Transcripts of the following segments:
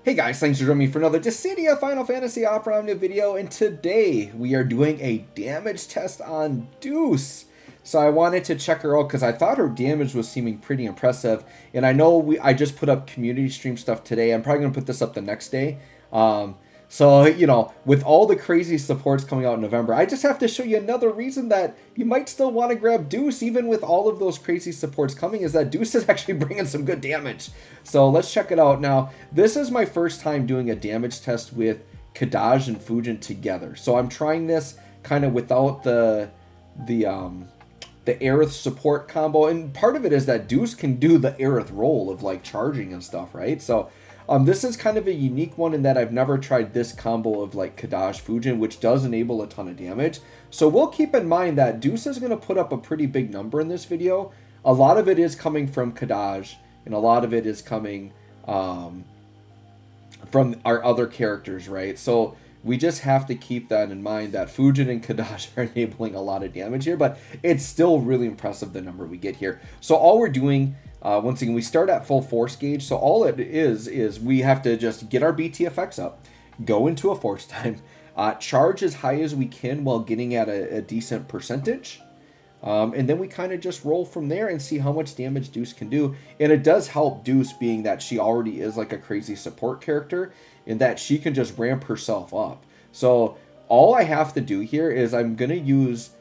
Hey guys, thanks for joining me for another Dissidia Final Fantasy Opera Omnia video, and today we are doing a damage test on Deuce. So I wanted to check her out because I thought her damage was seeming pretty impressive, and I know I just put up community stream stuff today. I'm probably going to put this up the next day. So, you know, with all the crazy supports coming out in November, I just have to show you another reason that you might still want to grab Deuce, even with all of those crazy supports coming, is that Deuce is actually bringing some good damage. So let's check it out. Now, this is my first time doing a damage test with Kadaj and Fujin together. So I'm trying this kind of without the Aerith support combo, and part of it is that Deuce can do the Aerith role of like charging and stuff, right? So this is kind of a unique one in that I've never tried this combo of like Kadaj Fujin, which does enable a ton of damage. So we'll keep in mind that Deuce is going to put up a pretty big number in this video. A lot of it is coming from Kadaj, and a lot of it is coming from our other characters, right? So we just have to keep that in mind, that Fujin and Kadaj are enabling a lot of damage here, but it's still really impressive the number we get here. So all we're doing, once again, we start at full force gauge. So all it is we have to just get our BTFX up, go into a force time, charge as high as we can while getting at a decent percentage. And then we kind of just roll from there and see how much damage Deuce can do. And it does help Deuce, being that she already is like a crazy support character, in that she can just ramp herself up. So all I have to do here is I'm going to use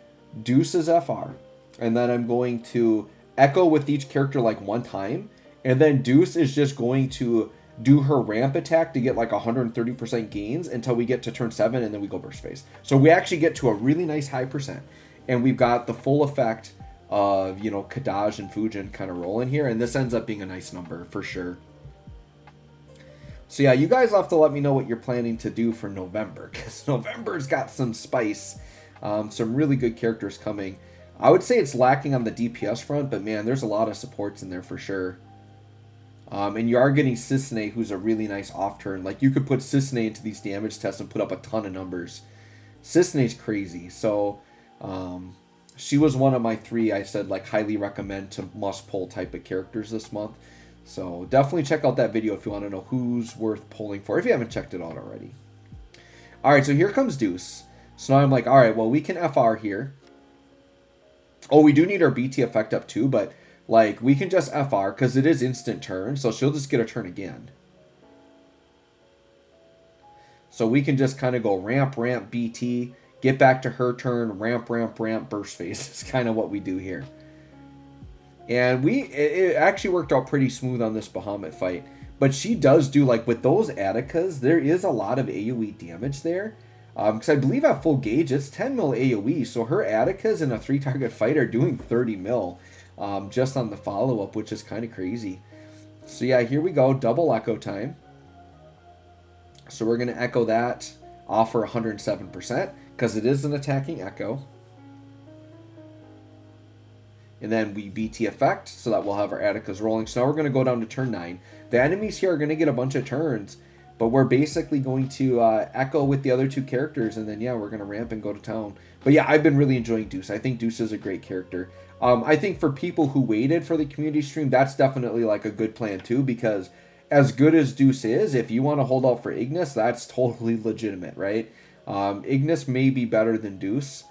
Deuce's FR, and then I'm going to echo with each character like one time, and then Deuce is just going to do her ramp attack to get like 130% gains until we get to turn 7, and then we go burst phase. So we actually get to a really nice high percent, and we've got the full effect of, you know, Kadaj and Fujin kind of rolling here, and this ends up being a nice number for sure. So yeah, you guys have to let me know what you're planning to do for November, because November's got some spice, some really good characters coming. I would say it's lacking on the DPS front, but man, there's a lot of supports in there for sure. And you are getting Cicene, who's a really nice off turn. Like, you could put Cicene into these damage tests and put up a ton of numbers. Cicene's crazy. So she was one of my 3 I said like highly recommend to must pull type of characters this month. So definitely check out that video if you want to know who's worth pulling for, if you haven't checked it out already. Alright, so here comes Deuce. So now I'm like, alright, well, we can FR here. Oh, we do need our BT effect up too, but like we can just FR because it is instant turn, so she'll just get a turn again. So we can just kind of go ramp, ramp, BT, get back to her turn, ramp, ramp, ramp, burst phase. Is kind of what we do here. And it actually worked out pretty smooth on this Bahamut fight. But she does do, like, with those Atticas, there is a lot of AoE damage there. Because I believe at full gauge, it's 10 mil AoE. So her Atticas in a 3-target fight are doing 30 mil just on the follow-up, which is kind of crazy. So yeah, here we go, double echo time. So we're going to echo that, offer 107%, because it is an attacking echo. And then we BT effect, so that we'll have our Atticas rolling. So now we're going to go down to turn 9. The enemies here are going to get a bunch of turns, but we're basically going to echo with the other 2 characters, and then, yeah, we're going to ramp and go to town. But yeah, I've been really enjoying Deuce. I think Deuce is a great character. I think for people who waited for the community stream, that's definitely like a good plan too, because as good as Deuce is, if you want to hold out for Ignis, that's totally legitimate, right? Ignis may be better than Deuce.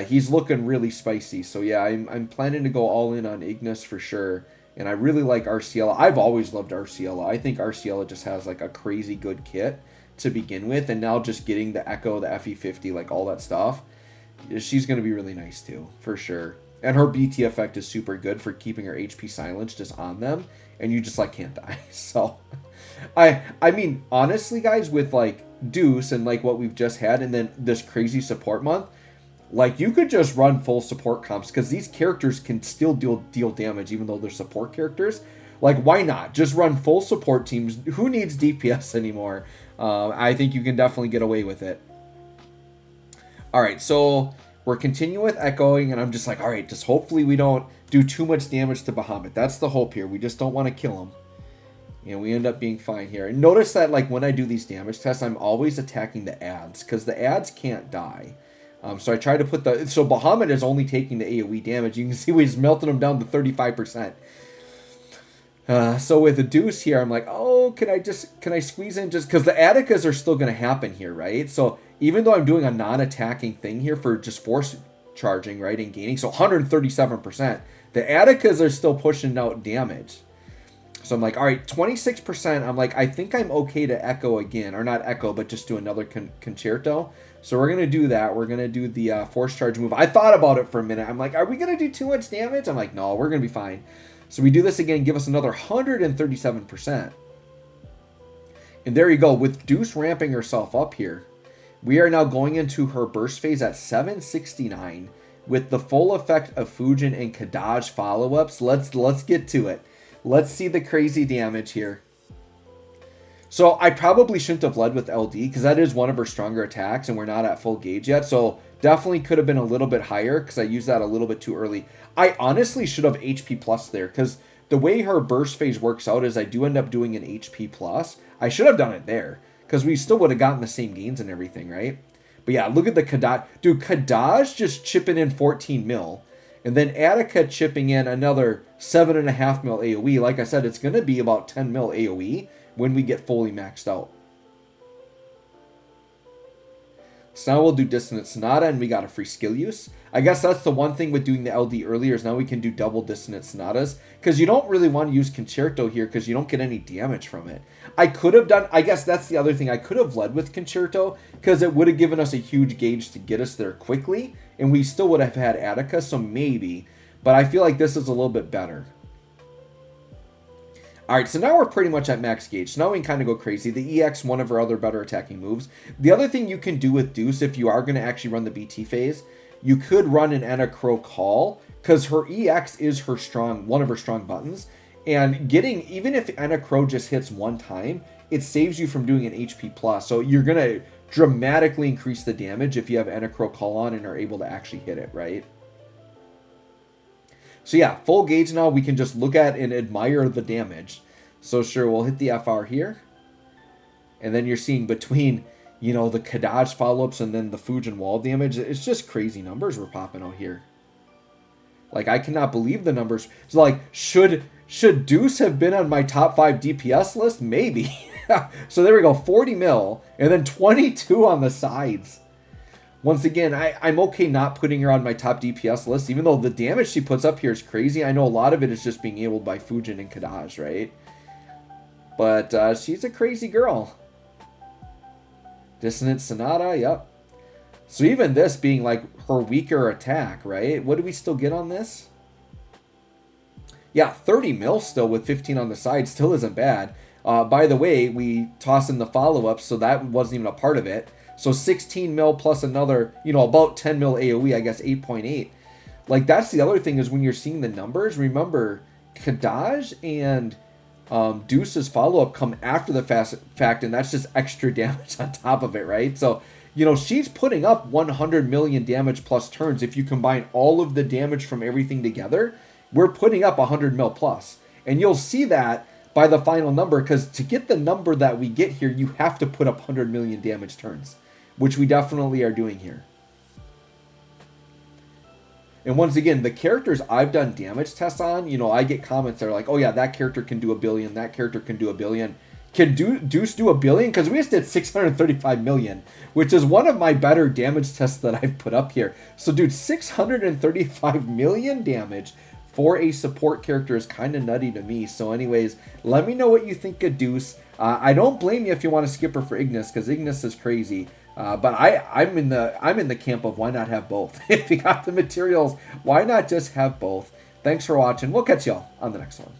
He's looking really spicy. So yeah, I'm planning to go all in on Ignis for sure. And I really like Arciela. I've always loved Arciela. I think Arciela just has like a crazy good kit to begin with. And now just getting the Echo, the FE50, like all that stuff, she's going to be really nice too, for sure. And her BT effect is super good for keeping her HP silence just on them. And you just like can't die. So I mean, honestly guys, with like Deuce and like what we've just had, and then this crazy support month, like, you could just run full support comps, because these characters can still deal damage even though they're support characters. Like, why not? Just run full support teams. Who needs DPS anymore? I think you can definitely get away with it. Alright, so we're continuing with echoing, and I'm just like, alright, just hopefully we don't do too much damage to Bahamut. That's the hope here. We just don't want to kill him. And we end up being fine here. And notice that, like, when I do these damage tests, I'm always attacking the ads, because the ads can't die. So I try to put so Bahamut is only taking the AoE damage. You can see we just melted him down to 35%. So with the Deuce here, I'm like, oh, can I squeeze in just because the Atticas are still going to happen here, right? So even though I'm doing a non-attacking thing here for just force charging, right, and gaining, so 137%, the Atticas are still pushing out damage. So I'm like, all right, 26%. I'm like, I think I'm okay to echo again, or not echo, but just do another concerto. So we're going to do that. We're going to do the force charge move. I thought about it for a minute. I'm like, are we going to do too much damage? I'm like, no, we're going to be fine. So we do this again, give us another 137%. And there you go. With Deuce ramping herself up here, we are now going into her burst phase at 769 with the full effect of Fujin and Kadaj follow-ups. Let's get to it. Let's see the crazy damage here. So I probably shouldn't have led with LD because that is one of her stronger attacks and we're not at full gauge yet. So definitely could have been a little bit higher because I used that a little bit too early. I honestly should have HP plus there because the way her burst phase works out is I do end up doing an HP plus. I should have done it there because we still would have gotten the same gains and everything, right? But yeah, look at the Kadaj. Dude, Kadaj just chipping in 14 mil. And then Attica chipping in another 7.5 mil AoE. Like I said, it's going to be about 10 mil AoE when we get fully maxed out. So now we'll do Dissonant Sonata, and we got a free skill use. I guess that's the one thing with doing the LD earlier is now we can do double Dissonant Sonatas. Because you don't really want to use Concerto here because you don't get any damage from it. I could have done, I guess that's the other thing, I could have led with Concerto because it would have given us a huge gauge to get us there quickly. And we still would have had Attica, so maybe. But I feel like this is a little bit better. Alright, so now we're pretty much at max gauge. So now we can kind of go crazy. The EX, one of our other better attacking moves. The other thing you can do with Deuce, if you are going to actually run the BT phase, you could run an Anna Crow Call, because her EX is her one of her strong buttons. And even if Anna Crow just hits one time, it saves you from doing an HP plus. So you're going to dramatically increase the damage if you have Anna Crow Call on and are able to actually hit it, right? So yeah, full gauge now, we can just look at and admire the damage. So sure, we'll hit the FR here. And then you're seeing between, you know, the Kadaj follow-ups and then the Fujin wall damage. It's just crazy numbers we're popping out here. Like, I cannot believe the numbers. So like, should Deuce have been on my top 5 DPS list? Maybe. So there we go, 40 mil, and then 22 on the sides. Once again, I'm okay not putting her on my top DPS list, even though the damage she puts up here is crazy. I know a lot of it is just being abled by Fujin and Kadaj, right? But she's a crazy girl. Dissonant Sonata, yep. So even this being like her weaker attack, right? What do we still get on this? Yeah, 30 mil still with 15 on the side still isn't bad. By the way, we toss in the follow-up, so that wasn't even a part of it. So 16 mil plus another, you know, about 10 mil AoE, I guess 8.8. Like, that's the other thing is when you're seeing the numbers, remember, Kadaj and Deuce's follow-up come after the fact, and that's just extra damage on top of it, right? So, you know, she's putting up 100 million damage plus turns. If you combine all of the damage from everything together, we're putting up 100 mil plus. And you'll see that by the final number, because to get the number that we get here, you have to put up 100 million damage turns, which we definitely are doing here. And once again, the characters I've done damage tests on, you know, I get comments that are like, oh yeah, that character can do 1 billion, that character can do 1 billion. Can Deuce do 1 billion? Because we just did 635 million, which is one of my better damage tests that I've put up here. So dude, 635 million damage for a support character is kind of nutty to me. So anyways, let me know what you think of Deuce. I don't blame you if you want to skip her for Ignis, because Ignis is crazy. But I'm in the camp of why not have both. If you got the materials, why not just have both? Thanks for watching. We'll catch y'all on the next one.